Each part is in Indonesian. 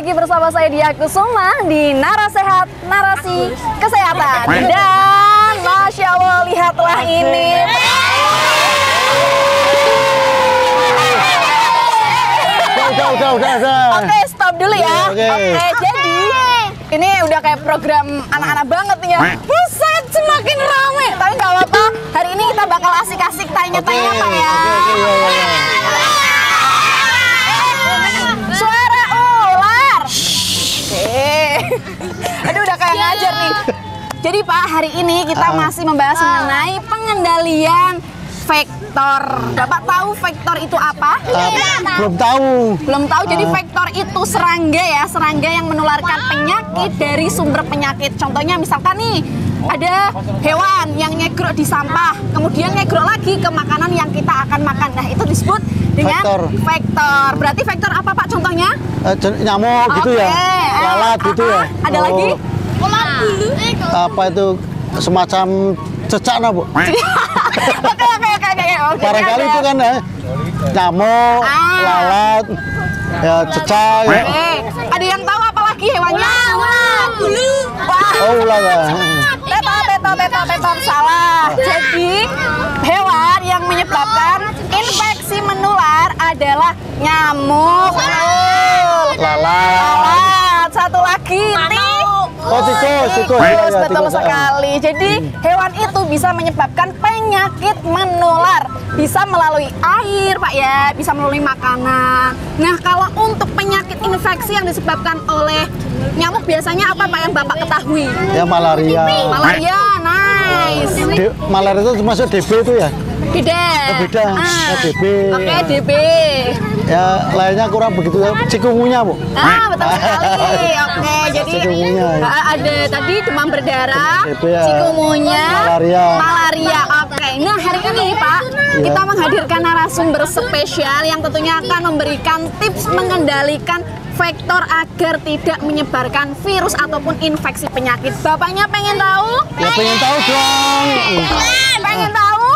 lagi bersama saya Dia Kusuma di Narasehat, Narasi Kesehatan. Dan Masya Allah, lihatlah ini. Udah. Oke, stop dulu ya. Oke, jadi ini udah kayak program anak-anak banget nih ya. Buset, semakin rame. Tapi nggak apa-apa, hari ini kita bakal asik-asik tanya-tanya Pak ya. Suara ular. Aduh, udah kayak ngajar nih. Jadi Pak, hari ini kita masih membahas mengenai pengendalian vektor. Bapak tahu vektor itu apa? Belum tahu. Belum tahu. Jadi vektor itu serangga ya, serangga yang menularkan penyakit dari sumber penyakit. Contohnya misalkan nih, ada hewan yang nyegrok di sampah, kemudian nyegrok lagi ke makanan yang kita akan makan. Nah, itu disebut dengan vektor. Berarti vektor apa Pak contohnya? Nyamuk gitu ya, lalat gitu ya. Ada lagi? Apa itu semacam cecak Bu? Oke. Barangkali itu kan ya, nyamuk, lalat, ya cecak. Ya. Ada yang tahu apa lagi hewannya? Bulu. Oh, ular ya. Betul, salah. Jadi hewan yang menyebabkan infeksi menular adalah nyamuk, lalat. Satu lagi, tikus. Betul sekali. Jadi hewan itu bisa menyebabkan penyakit menular, bisa melalui air Pak ya, bisa melalui makanan. Nah, kalau untuk penyakit infeksi yang disebabkan oleh nyamuk biasanya apa Pak yang Bapak ketahui? Ya malaria. Malaria, nice. Malaria itu termasuk DB itu ya? Beda. DB. Oke, DB. Ya lainnya kurang begitu ya. Cikungunya Bu. Betul sekali. Oke, jadi cikungunya, ya. ada tadi demam berdarah, DB, ya. cikungunya, malaria. Oke. Nah, hari ini Pak, kita menghadirkan narasumber spesial yang tentunya akan memberikan tips mengendalikan vektor agar tidak menyebarkan virus ataupun infeksi penyakit. Bapaknya pengen tahu? Ya pengen tahu dong. Pengen tahu?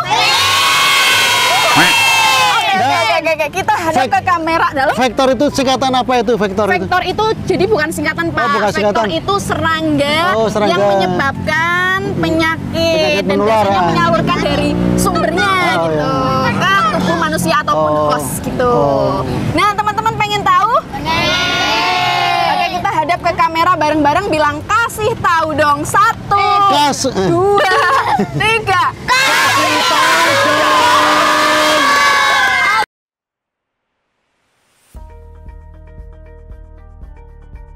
Oke, kita hadap ke kamera dalam. Vektor itu singkatan apa itu vektor itu? Vektor itu jadi bukan singkatan Pak. Bukan singkatan. Vektor itu serangga, serangga yang menyebabkan penyakit dan menular, biasanya menyalurkan dari sumbernya gitu ke tubuh manusia ataupun host gitu. Nah, teman-teman pengen tahu? Oke, kita hadap ke kamera bareng-bareng bilang kasih tahu dong. 1, 2, 3. Kasih tahu dong.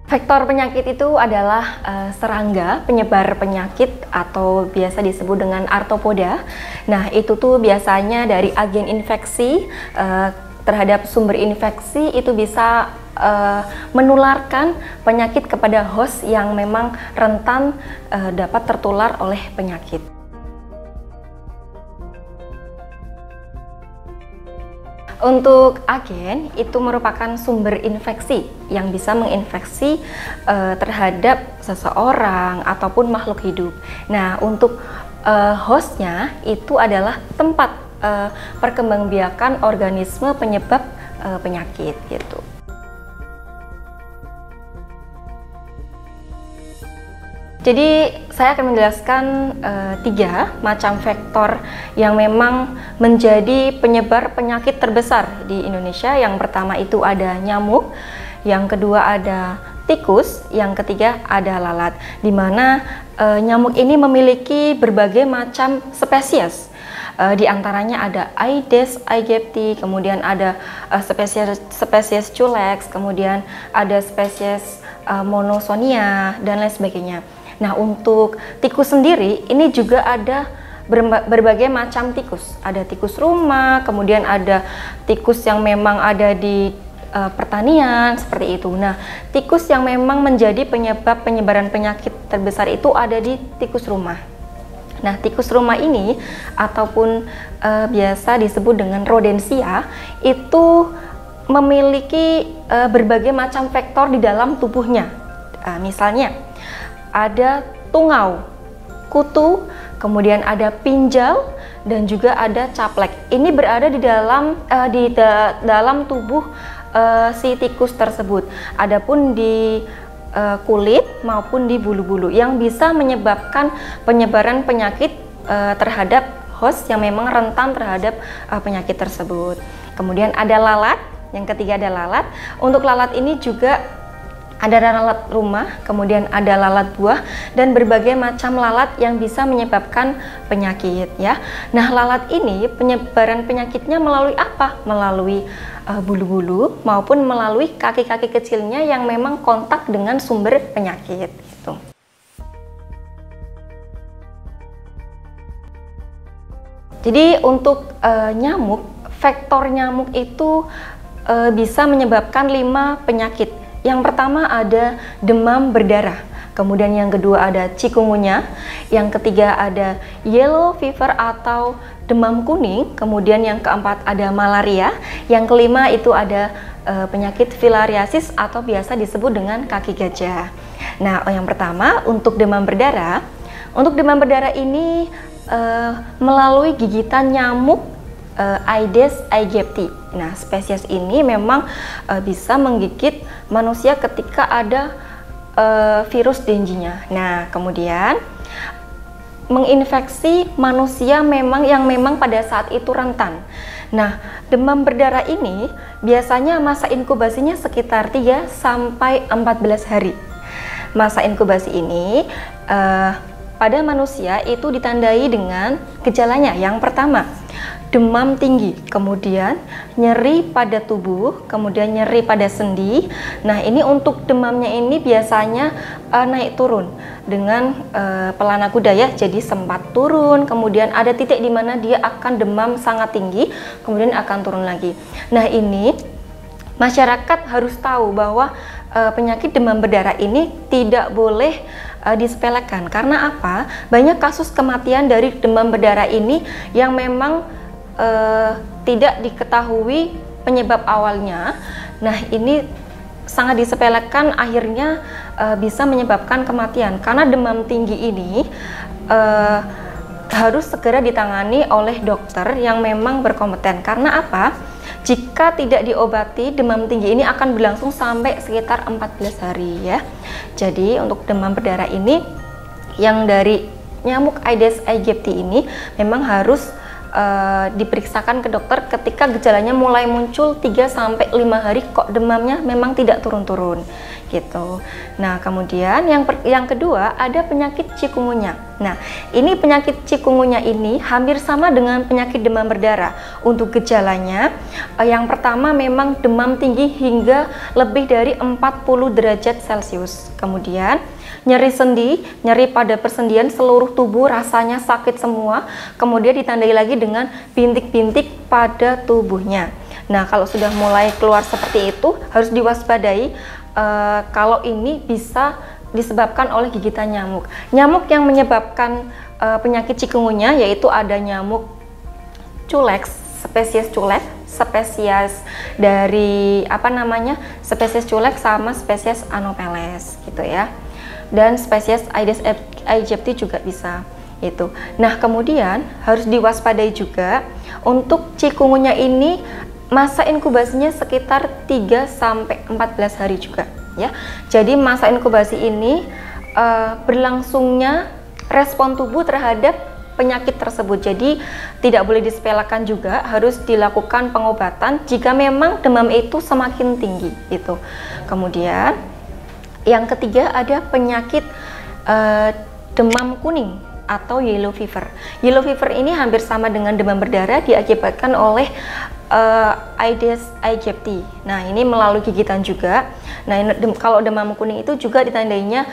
Vektor penyakit itu adalah serangga penyebar penyakit atau biasa disebut dengan arthropoda. Nah, itu tuh biasanya dari agen infeksi terhadap sumber infeksi itu bisa menularkan penyakit kepada host yang memang rentan dapat tertular oleh penyakit. Untuk agen itu merupakan sumber infeksi yang bisa menginfeksi terhadap seseorang ataupun makhluk hidup. Nah, untuk hostnya itu adalah tempat perkembangbiakan organisme penyebab penyakit gitu. Jadi saya akan menjelaskan 3 macam vektor yang memang menjadi penyebar penyakit terbesar di Indonesia. Yang pertama itu ada nyamuk, yang kedua ada tikus, yang ketiga ada lalat. Di mana nyamuk ini memiliki berbagai macam spesies. Di antaranya ada Aedes aegypti, kemudian ada spesies Culex, kemudian ada spesies Monosonia dan lain sebagainya. Nah, untuk tikus sendiri ini juga ada berbagai macam tikus. Ada tikus rumah, kemudian ada tikus yang memang ada di pertanian seperti itu. Nah, tikus yang memang menjadi penyebab penyebaran penyakit terbesar itu ada di tikus rumah. Nah, tikus rumah ini ataupun biasa disebut dengan rodensia itu memiliki berbagai macam vektor di dalam tubuhnya. Misalnya ada tungau, kutu, kemudian ada pinjal, dan juga ada caplek. Ini berada di dalam tubuh si tikus tersebut. Adapun di kulit maupun di bulu-bulu yang bisa menyebabkan penyebaran penyakit terhadap host yang memang rentan terhadap penyakit tersebut. Kemudian ada lalat, yang ketiga ada lalat. Untuk lalat ini juga ada lalat rumah, kemudian ada lalat buah, dan berbagai macam lalat yang bisa menyebabkan penyakit ya. Nah, lalat ini penyebaran penyakitnya melalui apa? Melalui bulu-bulu maupun melalui kaki-kaki kecilnya yang memang kontak dengan sumber penyakit gitu. Jadi untuk nyamuk, vektor nyamuk itu bisa menyebabkan 5 penyakit. Yang pertama ada demam berdarah, kemudian yang kedua ada chikungunya, yang ketiga ada yellow fever atau demam kuning, kemudian yang keempat ada malaria, yang kelima itu ada penyakit filariasis atau biasa disebut dengan kaki gajah. Nah, yang pertama untuk demam berdarah. Untuk demam berdarah ini melalui gigitan nyamuk Aedes aegypti. Nah, spesies ini memang bisa menggigit manusia ketika ada virus dengue-nya. Nah, kemudian menginfeksi manusia yang memang pada saat itu rentan. Nah, demam berdarah ini biasanya masa inkubasinya sekitar 3 sampai 14 hari. Masa inkubasi ini pada manusia itu ditandai dengan gejalanya. Yang pertama, demam tinggi, kemudian nyeri pada tubuh, kemudian nyeri pada sendi. Nah, ini untuk demamnya ini biasanya naik turun dengan pelana kuda ya, jadi sempat turun, kemudian ada titik di mana dia akan demam sangat tinggi, kemudian akan turun lagi. Nah, ini masyarakat harus tahu bahwa penyakit demam berdarah ini tidak boleh disepelekan. Karena apa? Banyak kasus kematian dari demam berdarah ini yang memang tidak diketahui penyebab awalnya. Nah, ini sangat disepelekan, akhirnya bisa menyebabkan kematian. Karena demam tinggi ini harus segera ditangani oleh dokter yang memang berkompeten. Karena apa? Jika tidak diobati, demam tinggi ini akan berlangsung sampai sekitar 14 hari ya. Jadi untuk demam berdarah ini yang dari nyamuk Aedes aegypti ini memang harus diperiksakan ke dokter ketika gejalanya mulai muncul 3 sampai 5 hari kok demamnya memang tidak turun-turun gitu. Nah, kemudian yang kedua ada penyakit chikungunya. Nah, ini penyakit chikungunya ini hampir sama dengan penyakit demam berdarah. Untuk gejalanya yang pertama memang demam tinggi hingga lebih dari 40 derajat Celcius. Kemudian nyeri sendi, nyeri pada persendian seluruh tubuh, rasanya sakit semua. Kemudian ditandai lagi dengan bintik-bintik pada tubuhnya. Nah, kalau sudah mulai keluar seperti itu harus diwaspadai kalau ini bisa disebabkan oleh gigitan nyamuk. Nyamuk yang menyebabkan penyakit chikungunya yaitu ada nyamuk Culex, spesies Culex, spesies dari spesies Culex sama spesies Anopheles gitu ya. Dan spesies Aedes aegypti juga bisa itu. Nah, kemudian harus diwaspadai juga untuk chikungunya ini masa inkubasinya sekitar 3 sampai 14 hari juga ya. Jadi masa inkubasi ini berlangsungnya respon tubuh terhadap penyakit tersebut. Jadi tidak boleh disepelekan juga, harus dilakukan pengobatan jika memang demam itu semakin tinggi itu. Kemudian yang ketiga ada penyakit demam kuning atau yellow fever. Yellow fever ini hampir sama dengan demam berdarah, diakibatkan oleh Aedes aegypti. Nah, ini melalui gigitan juga. Nah, kalau demam kuning itu juga ditandainya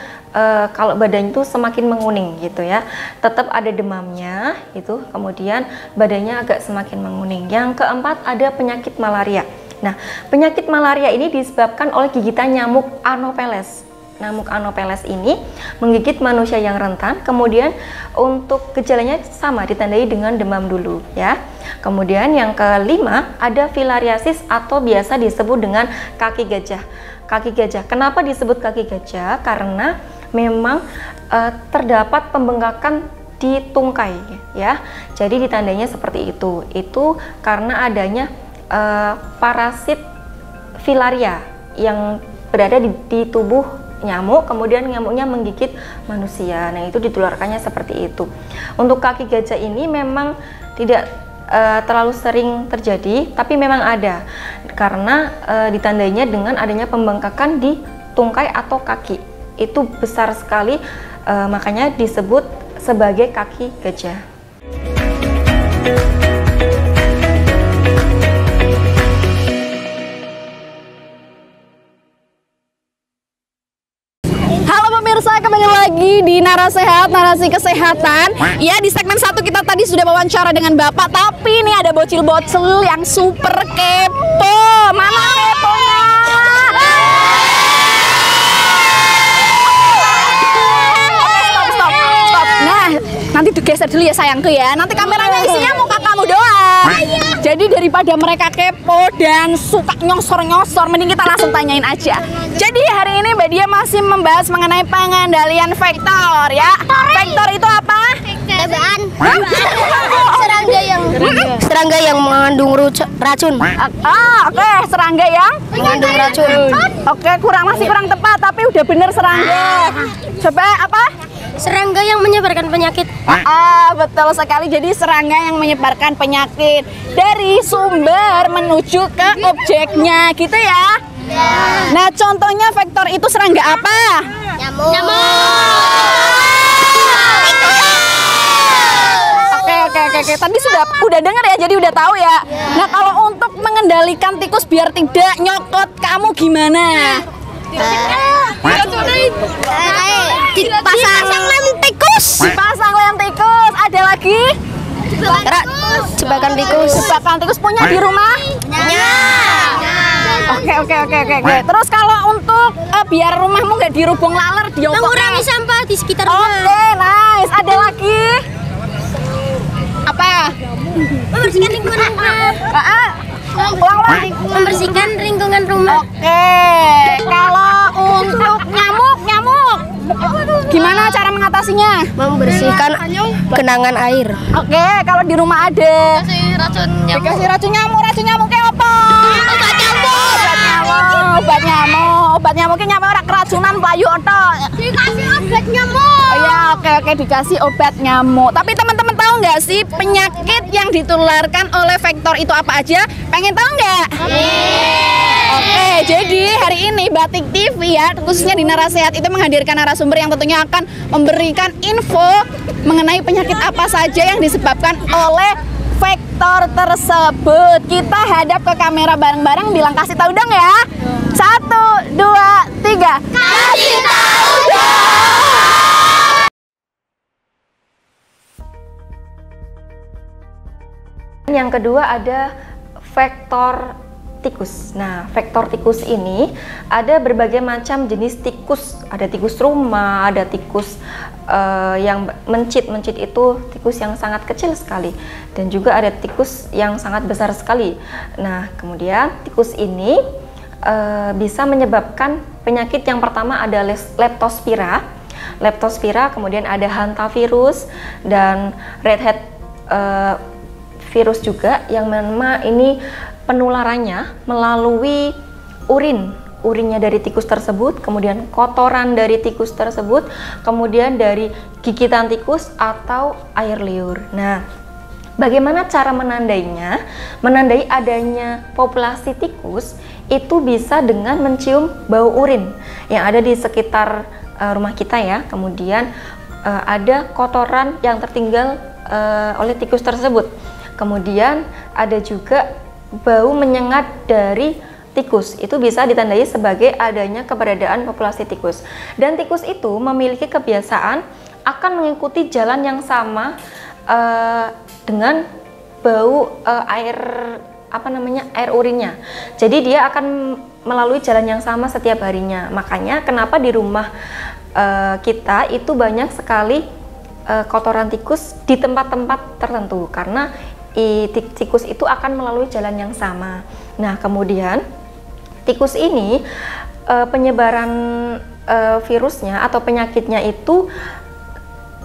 kalau badan itu semakin menguning gitu ya. Tetap ada demamnya itu, kemudian badannya agak semakin menguning. Yang keempat ada penyakit malaria. Nah, penyakit malaria ini disebabkan oleh gigitan nyamuk Anopheles. Nyamuk Anopheles ini menggigit manusia yang rentan. Kemudian untuk gejalanya sama, ditandai dengan demam dulu ya. Kemudian yang kelima ada filariasis atau biasa disebut dengan kaki gajah. Kaki gajah. Kenapa disebut kaki gajah? Karena memang terdapat pembengkakan di tungkai ya. Jadi ditandainya seperti itu. Itu karena adanya parasit filaria yang berada di tubuh nyamuk, kemudian nyamuknya menggigit manusia. Nah, itu ditularkannya seperti itu. Untuk kaki gajah ini memang tidak terlalu sering terjadi, tapi memang ada karena ditandainya dengan adanya pembengkakan di tungkai atau kaki. Itu besar sekali, makanya disebut sebagai kaki gajah. Pemirsa, kembali lagi di Narasehat, narasi kesehatan. Ya, di segmen 1 kita tadi sudah wawancara dengan Bapak, tapi ini ada bocil-bocil yang super kepo. Mana keponya? Stop. Nah, nanti digeser dulu ya sayangku ya. Nanti kameranya isinya muka kamu doang. Jadi daripada mereka kepo dan suka nyosor-nyosor, mending kita langsung tanyain aja. Jadi hari ini Mbak Dia masih membahas mengenai pengendalian vektor ya. Vektor itu apa? Tebaan. Serangga yang mengandung racun. Oke, serangga yang Mengandung racun. Oke, masih kurang tepat, tapi udah bener serangga. Coba apa? Serangga yang menyebarkan penyakit. Betul sekali. Jadi serangga yang menyebarkan penyakit dari sumber menuju ke objeknya, gitu ya. Nah, contohnya vektor itu serangga apa? Nyamuk. Oke. Tadi udah dengar ya, jadi udah tahu ya. Nah, kalau untuk mengendalikan tikus biar tidak nyokot kamu gimana? Dipasang lem tikus. Dipasang lem tikus. Ada lagi? Jebakan tikus. Jebakan tikus punya di rumah? Oke. Terus kalau untuk biar rumahmu nggak dirubung laler, Mengurangi sampah di sekitar rumah. Oke, nice. Ada lagi? Apa? Membersihkan lingkungan rumah. Ulang. Membersihkan lingkungan rumah. Oke. Kalau untuk nyamuk, gimana cara mengatasinya? Membersihkan genangan air. Oke, kalau di rumah ada Dikasih racun nyamuk. dikasih racun nyamuk kayak apa? Obat nyamuknya nyamuk orang keracunan payu otot. Dikasih obat nyamuk. Oh ya, oke, dikasih obat nyamuk. Tapi teman-teman tahu nggak sih penyakit yang ditularkan oleh vektor itu apa aja? Pengen tahu nggak? Oke, jadi hari ini Batik TV ya, khususnya di Narasehat itu menghadirkan narasumber yang tentunya akan memberikan info mengenai penyakit apa saja yang disebabkan oleh vektor tersebut. Kita hadap ke kamera bareng-bareng, bilang kasih tahu dong ya. 1, 2, 3. Kasih tahu dong. Yang kedua ada vektor tikus. Nah, vektor tikus ini ada berbagai macam jenis tikus. Ada tikus rumah, ada tikus yang mencit itu tikus yang sangat kecil sekali, dan juga ada tikus yang sangat besar sekali. Nah, kemudian tikus ini bisa menyebabkan penyakit. Yang pertama ada leptospira, kemudian ada hantavirus dan red hat virus juga, yang mana ini penularannya melalui urinnya dari tikus tersebut, kemudian kotoran dari tikus tersebut, kemudian dari gigitan tikus atau air liur. Nah, bagaimana cara menandainya? Menandai adanya populasi tikus itu bisa dengan mencium bau urin yang ada di sekitar rumah kita ya. Kemudian ada kotoran yang tertinggal oleh tikus tersebut. Kemudian ada juga bau menyengat dari tikus. Itu bisa ditandai sebagai adanya keberadaan populasi tikus. Dan tikus itu memiliki kebiasaan akan mengikuti jalan yang sama dengan bau air urinnya. Jadi dia akan melalui jalan yang sama setiap harinya. Makanya kenapa di rumah kita itu banyak sekali kotoran tikus di tempat-tempat tertentu, karena tikus itu akan melalui jalan yang sama. Nah, kemudian tikus ini penyebaran virusnya atau penyakitnya itu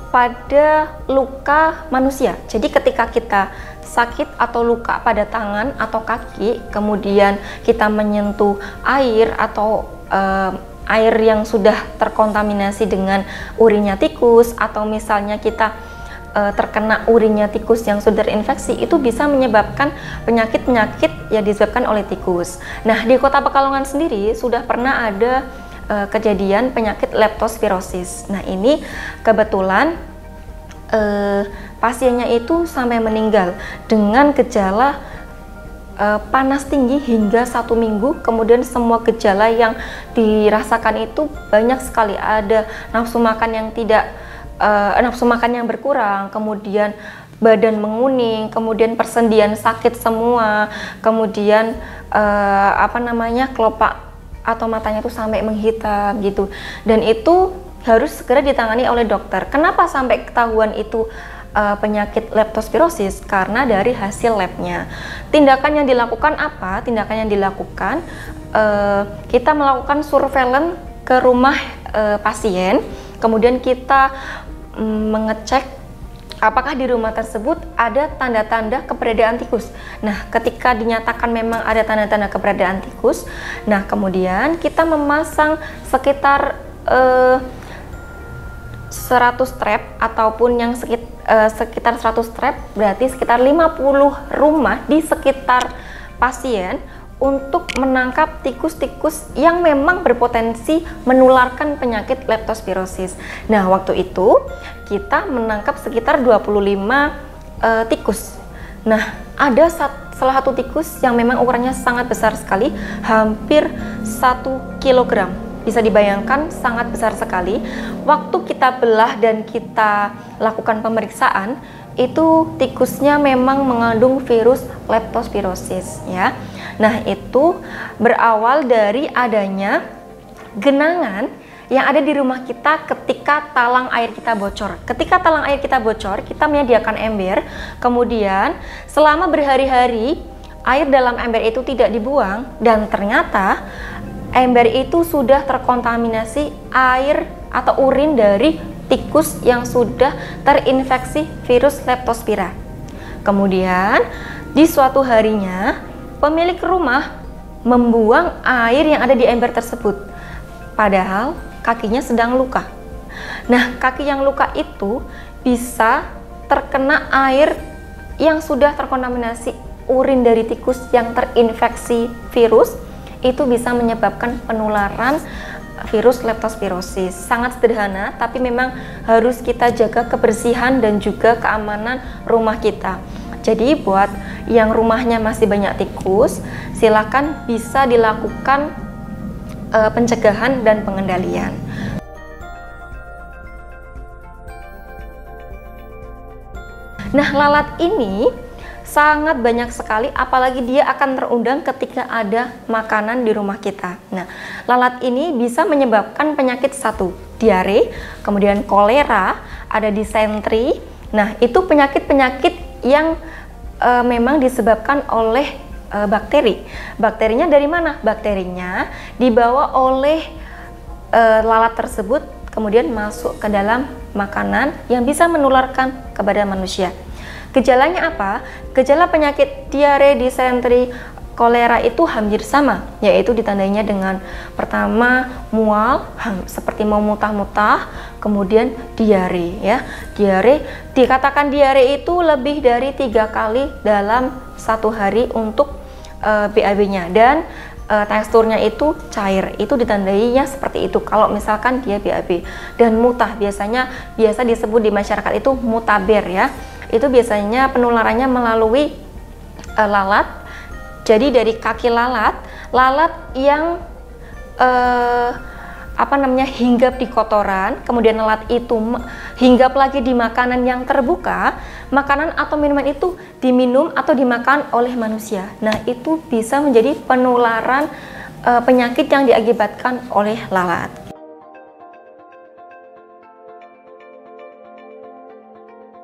pada luka manusia. Jadi ketika kita sakit atau luka pada tangan atau kaki, kemudian kita menyentuh air atau air yang sudah terkontaminasi dengan urinnya tikus, atau misalnya kita terkena urinnya tikus yang sudah terinfeksi, itu bisa menyebabkan penyakit-penyakit yang disebabkan oleh tikus. Nah, di Kota Pekalongan sendiri sudah pernah ada kejadian penyakit leptospirosis. Nah, ini kebetulan pasiennya itu sampai meninggal dengan gejala panas tinggi hingga 1 minggu. Kemudian semua gejala yang dirasakan itu banyak sekali. Ada nafsu makan yang berkurang, kemudian badan menguning, kemudian persendian sakit semua, kemudian kelopak atau matanya itu sampai menghitam gitu. Dan itu harus segera ditangani oleh dokter. Kenapa sampai ketahuan itu penyakit leptospirosis? Karena dari hasil labnya. Tindakan yang dilakukan apa? Tindakan yang dilakukan, kita melakukan surveillance ke rumah pasien, kemudian kita mengecek apakah di rumah tersebut ada tanda-tanda keberadaan tikus. Nah, ketika dinyatakan memang ada tanda-tanda keberadaan tikus, nah kemudian kita memasang sekitar 100 trap, ataupun yang sekitar 100 trap, berarti sekitar 50 rumah di sekitar pasien untuk menangkap tikus-tikus yang memang berpotensi menularkan penyakit leptospirosis. Nah, waktu itu kita menangkap sekitar 25 tikus. Nah, ada salah satu tikus yang memang ukurannya sangat besar sekali, hampir 1 kilogram. Bisa dibayangkan sangat besar sekali. Waktu kita belah dan kita lakukan pemeriksaan, itu tikusnya memang mengandung virus leptospirosis ya. Nah, itu berawal dari adanya genangan yang ada di rumah kita ketika talang air kita bocor. Ketika talang air kita bocor, kita menyediakan ember, kemudian selama berhari-hari air dalam ember itu tidak dibuang, dan ternyata ember itu sudah terkontaminasi air atau urin dari tikus yang sudah terinfeksi virus leptospira. Kemudian di suatu harinya pemilik rumah membuang air yang ada di ember tersebut, padahal kakinya sedang luka. Nah, kaki yang luka itu bisa terkena air yang sudah terkontaminasi urin dari tikus yang terinfeksi virus, itu bisa menyebabkan penularan virus leptospirosis. Sangat sederhana, tapi memang harus kita jaga kebersihan dan juga keamanan rumah kita. Jadi buat yang rumahnya masih banyak tikus, silakan bisa dilakukan pencegahan dan pengendalian. Nah, lalat ini sangat banyak sekali, apalagi dia akan terundang ketika ada makanan di rumah kita. Nah, lalat ini bisa menyebabkan penyakit diare, kemudian kolera, ada disentri. Nah, itu penyakit-penyakit yang memang disebabkan oleh bakteri. Bakterinya dari mana? Bakterinya dibawa oleh lalat tersebut, kemudian masuk ke dalam makanan yang bisa menularkan kepada manusia. Gejalanya apa? Gejala penyakit diare, disentri, kolera itu hampir sama, yaitu ditandainya dengan pertama mual, seperti mau muntah-muntah, kemudian diare ya. Diare, dikatakan diare itu lebih dari 3 kali dalam 1 hari untuk BAB-nya, dan teksturnya itu cair, itu ditandainya seperti itu kalau misalkan dia BAB. Dan mutah, biasa disebut di masyarakat itu mutaber ya. Itu biasanya penularannya melalui lalat. Jadi dari kaki lalat yang hinggap di kotoran, kemudian lalat itu hinggap lagi di makanan yang terbuka, makanan atau minuman itu diminum atau dimakan oleh manusia. Nah, itu bisa menjadi penularan penyakit yang diakibatkan oleh lalat.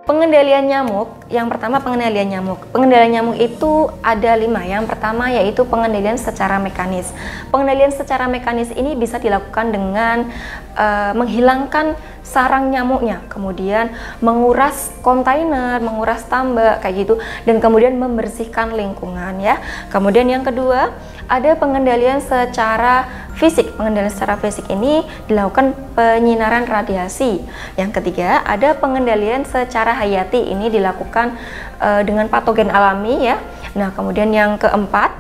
Pengendalian nyamuk, yang pertama pengendalian nyamuk. Pengendalian nyamuk itu ada 5. Yang pertama yaitu pengendalian secara mekanis. Pengendalian secara mekanis ini bisa dilakukan dengan menghilangkan sarang nyamuknya, kemudian menguras kontainer, menguras tambak kayak gitu, dan kemudian membersihkan lingkungan ya. Kemudian yang kedua, ada pengendalian secara fisik. Pengendalian secara fisik ini dilakukan penyinaran radiasi. Yang ketiga, ada pengendalian secara hayati. Ini dilakukan dengan patogen alami ya. Nah, kemudian yang keempat,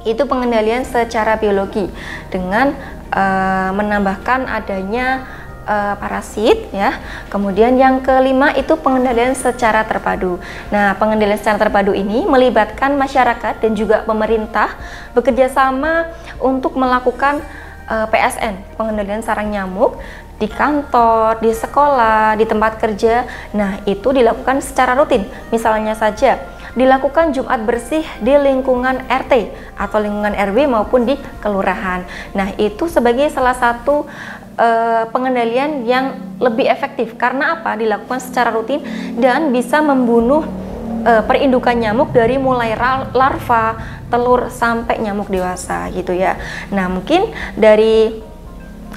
itu pengendalian secara biologi dengan menambahkan adanya parasit ya. Kemudian yang kelima itu pengendalian secara terpadu. Nah, pengendalian secara terpadu ini melibatkan masyarakat dan juga pemerintah bekerja sama untuk melakukan PSN, pengendalian sarang nyamuk di kantor, di sekolah, di tempat kerja. Nah, itu dilakukan secara rutin. Misalnya saja dilakukan Jumat bersih di lingkungan RT atau lingkungan RW maupun di kelurahan. Nah, itu sebagai salah satu pengendalian yang lebih efektif. Karena apa? Dilakukan secara rutin dan bisa membunuh perindukan nyamuk dari mulai larva, telur sampai nyamuk dewasa gitu ya. Nah, mungkin dari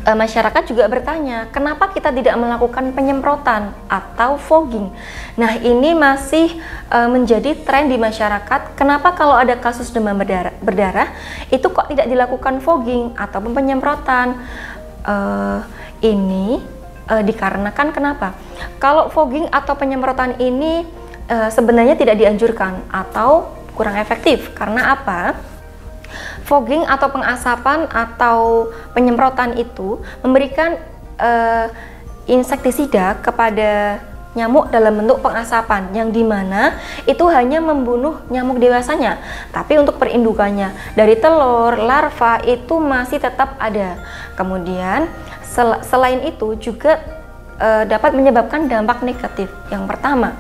masyarakat juga bertanya, kenapa kita tidak melakukan penyemprotan atau fogging? Nah, ini masih menjadi tren di masyarakat. Kenapa kalau ada kasus demam berdarah itu kok tidak dilakukan fogging ataupun penyemprotan? Ini dikarenakan kenapa? Kalau fogging atau penyemprotan ini sebenarnya tidak dianjurkan atau kurang efektif. Karena apa? Fogging atau pengasapan atau penyemprotan itu memberikan insektisida kepada nyamuk dalam bentuk pengasapan, yang dimana itu hanya membunuh nyamuk dewasanya, tapi untuk perindukannya dari telur, larva itu masih tetap ada. Kemudian selain itu juga dapat menyebabkan dampak negatif. Yang pertama,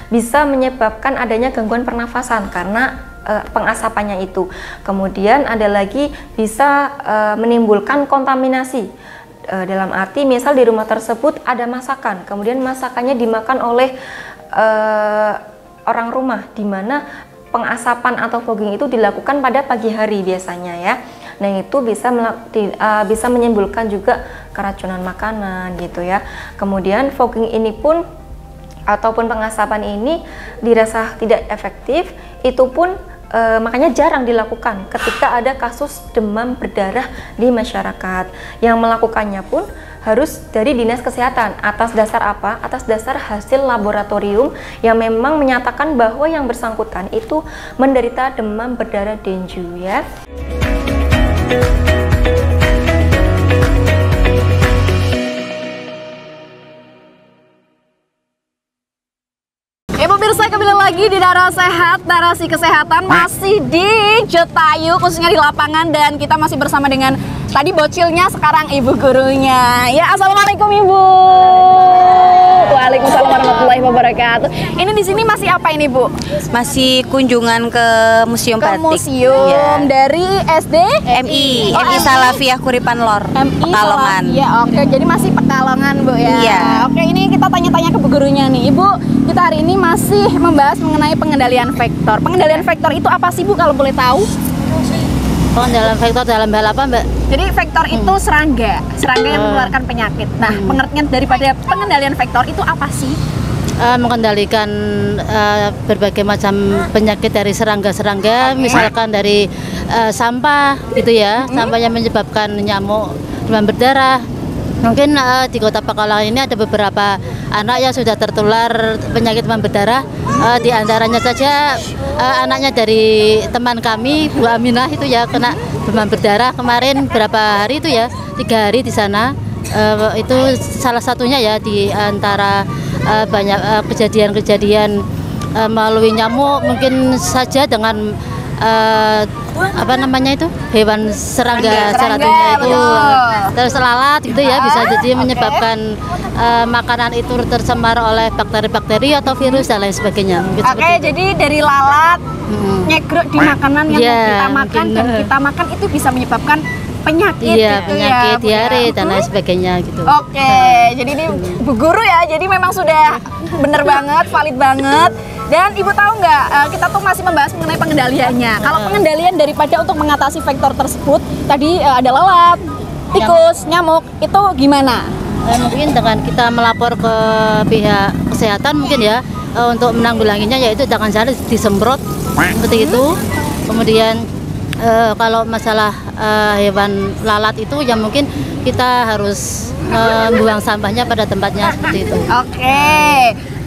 bisa menyebabkan adanya gangguan pernafasan karena pengasapannya itu. Kemudian ada lagi bisa menimbulkan kontaminasi. Dalam arti misal di rumah tersebut ada masakan, kemudian masakannya dimakan oleh orang rumah, di mana pengasapan atau fogging itu dilakukan pada pagi hari biasanya ya. Nah, itu bisa menimbulkan juga keracunan makanan gitu ya. Kemudian fogging ini pun ataupun pengasapan ini dirasa tidak efektif, itu pun makanya jarang dilakukan ketika ada kasus demam berdarah di masyarakat. Yang melakukannya pun harus dari Dinas Kesehatan. Atas dasar apa? Atas dasar hasil laboratorium yang memang menyatakan bahwa yang bersangkutan itu menderita demam berdarah dengue ya. Pemirsa, kembali lagi di Dara Sehat, narasi kesehatan masih di Jetayu, khususnya di lapangan, dan kita masih bersama dengan tadi bocilnya, sekarang ibu gurunya. Ya, assalamualaikum ibu. Waalaikumsalam warahmatullahi wabarakatuh. Ini di sini masih apa ini bu? Masih kunjungan ke Museum Ke Batik. museum Ya. dari SD MI, Oh, MI Salafiyah Kuripan Lor, Pekalongan. Ya, oke. Jadi masih Pekalongan bu ya. Iya. Oke, ini kita tanya-tanya ke bu gurunya nih, ibu. Kita hari ini masih membahas mengenai pengendalian vektor. Pengendalian vektor itu apa sih bu kalau boleh tahu? Pengendalian vektor dalam hal apa, Mbak? Jadi vektor itu serangga yang menularkan penyakit. Nah, pengertian daripada pengendalian vektor itu apa sih? Mengendalikan berbagai macam penyakit dari serangga-serangga, misalkan dari sampah gitu ya, sampah yang menyebabkan nyamuk demam berdarah. Mungkin di Kota Pekalongan ini ada beberapa anak yang sudah tertular penyakit demam berdarah. Di antaranya saja anaknya dari teman kami, Bu Aminah itu ya kena demam berdarah kemarin berapa hari itu ya, 3 hari di sana. Itu salah satunya ya di antara banyak kejadian-kejadian melalui nyamuk, mungkin saja dengan apa namanya itu hewan serangga itu terus lalat gitu ya, bisa jadi menyebabkan makanan itu tercemar oleh bakteri-bakteri atau virus dan lain sebagainya. Oke, jadi dari lalat nyegrok di makanan yang kita makan dan kita makan itu bisa menyebabkan penyakit iya, gitu penyakit, ya, diare dan lain sebagainya gitu. Oke, jadi ini Bu Guru ya, jadi memang sudah bener banget, valid banget. Dan Ibu tahu nggak, kita tuh masih membahas mengenai pengendaliannya. Kalau pengendalian daripada untuk mengatasi vektor tersebut, tadi ada lalat, tikus, nyamuk, itu gimana? mungkin dengan kita melapor ke pihak kesehatan mungkin ya, untuk menanggulanginya, yaitu jangan sampai disemprot seperti itu. Kemudian kalau masalah hewan lalat itu ya mungkin kita harus buang sampahnya pada tempatnya seperti itu. Oke.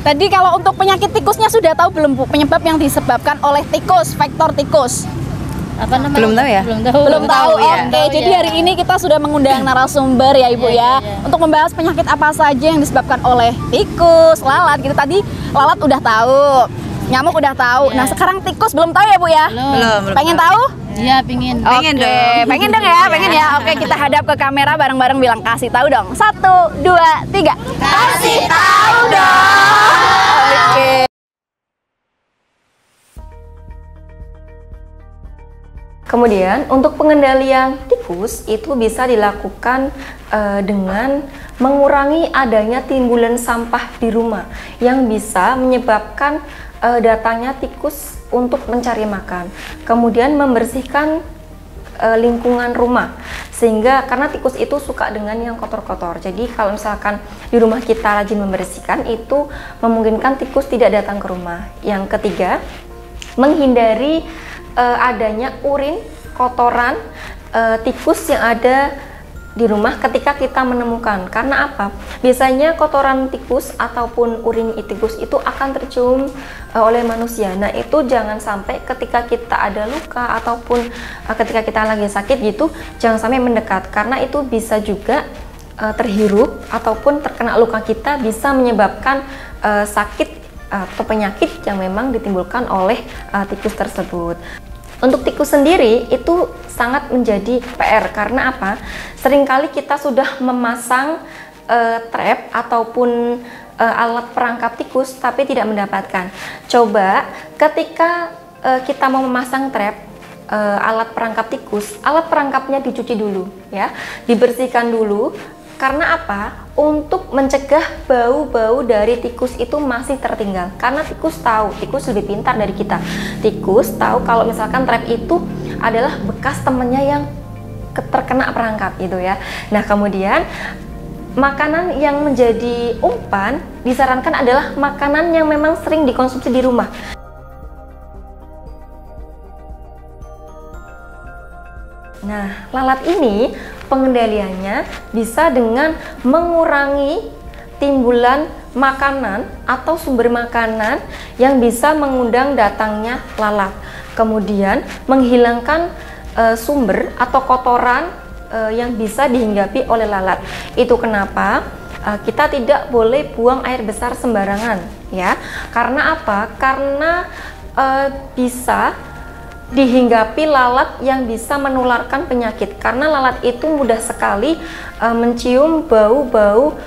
Tadi kalau untuk penyakit tikusnya sudah tahu belum Bu? Penyebab yang disebabkan oleh tikus, faktor tikus. Apa namanya? Belum tahu ya? Belum tahu. ya. Oke, jadi hari ini kita sudah mengundang narasumber ya Ibu ya, untuk membahas penyakit apa saja yang disebabkan oleh tikus, lalat gitu. Tadi lalat udah tahu, nyamuk udah tahu. Nah, sekarang tikus belum tahu ya Bu ya? Belum. Pengen tahu? Iya, pingin. Pengen Oke, dong. pengen dong ya, pengen ya. Oke, kita hadap ke kamera bareng-bareng bilang kasih tahu dong. 1, 2, 3. Kasih tahu dong. Oke. Kemudian untuk pengendalian tikus itu bisa dilakukan dengan mengurangi adanya timbulan sampah di rumah yang bisa menyebabkan datangnya tikus untuk mencari makan. Kemudian membersihkan lingkungan rumah, sehingga karena tikus itu suka dengan yang kotor-kotor. Jadi kalau misalkan di rumah kita rajin membersihkan, itu memungkinkan tikus tidak datang ke rumah. Yang ketiga, menghindari adanya urin, kotoran tikus yang ada di rumah ketika kita menemukan. Karena apa? Biasanya kotoran tikus ataupun urin tikus itu akan tercium oleh manusia. Nah, itu jangan sampai ketika kita ada luka ataupun ketika kita lagi sakit gitu, jangan sampai mendekat, karena itu bisa juga terhirup ataupun terkena luka kita, bisa menyebabkan sakit atau penyakit yang memang ditimbulkan oleh tikus tersebut. Untuk tikus sendiri itu sangat menjadi PR, karena apa? Seringkali kita sudah memasang trap ataupun alat perangkap tikus tapi tidak mendapatkan. Coba ketika kita mau memasang trap, alat perangkap tikus, alat perangkapnya dicuci dulu ya, dibersihkan dulu. Karena apa? Untuk mencegah bau-bau dari tikus itu masih tertinggal. Karena tikus tahu, tikus lebih pintar dari kita. Tikus tahu kalau misalkan trap itu adalah bekas temennya yang terkena perangkap gitu ya. Nah, kemudian makanan yang menjadi umpan disarankan adalah makanan yang memang sering dikonsumsi di rumah. Nah, lalat ini pengendaliannya bisa dengan mengurangi timbulan makanan atau sumber makanan yang bisa mengundang datangnya lalat. Kemudian menghilangkan sumber atau kotoran yang bisa dihinggapi oleh lalat. Itu kenapa kita tidak boleh buang air besar sembarangan ya. Karena apa? Karena bisa dihinggapi lalat yang bisa menularkan penyakit, karena lalat itu mudah sekali mencium bau-bau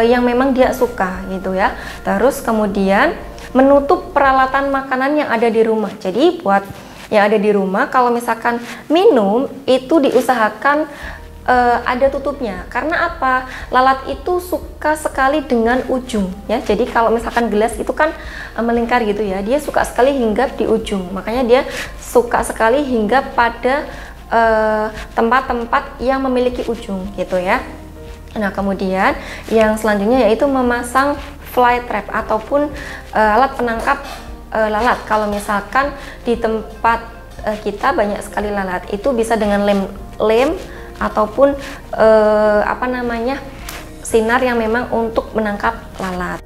yang memang dia suka gitu ya. Terus kemudian menutup peralatan makanan yang ada di rumah. Jadi buat yang ada di rumah, kalau misalkan minum itu diusahakan ada tutupnya. Karena apa? Lalat itu suka sekali dengan ujung ya. Jadi kalau misalkan gelas itu kan melingkar gitu ya, dia suka sekali hinggap di ujung. Makanya dia suka sekali hinggap pada tempat-tempat yang memiliki ujung gitu ya. Nah, kemudian yang selanjutnya yaitu memasang fly trap ataupun alat penangkap lalat. Kalau misalkan di tempat kita banyak sekali lalat, itu bisa dengan lem ataupun sinar yang memang untuk menangkap lalat.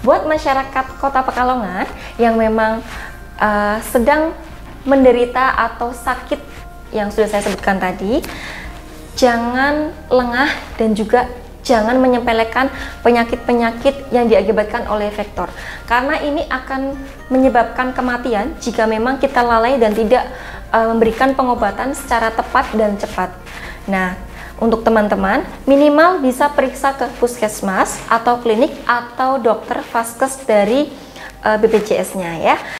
Buat masyarakat Kota Pekalongan yang memang sedang menderita atau sakit yang sudah saya sebutkan tadi, jangan lengah dan juga jangan menyepelekan penyakit-penyakit yang diakibatkan oleh vektor, karena ini akan menyebabkan kematian jika memang kita lalai dan tidak memberikan pengobatan secara tepat dan cepat. Nah, untuk teman-teman minimal bisa periksa ke puskesmas atau klinik atau dokter vaskes dari BPJS-nya ya.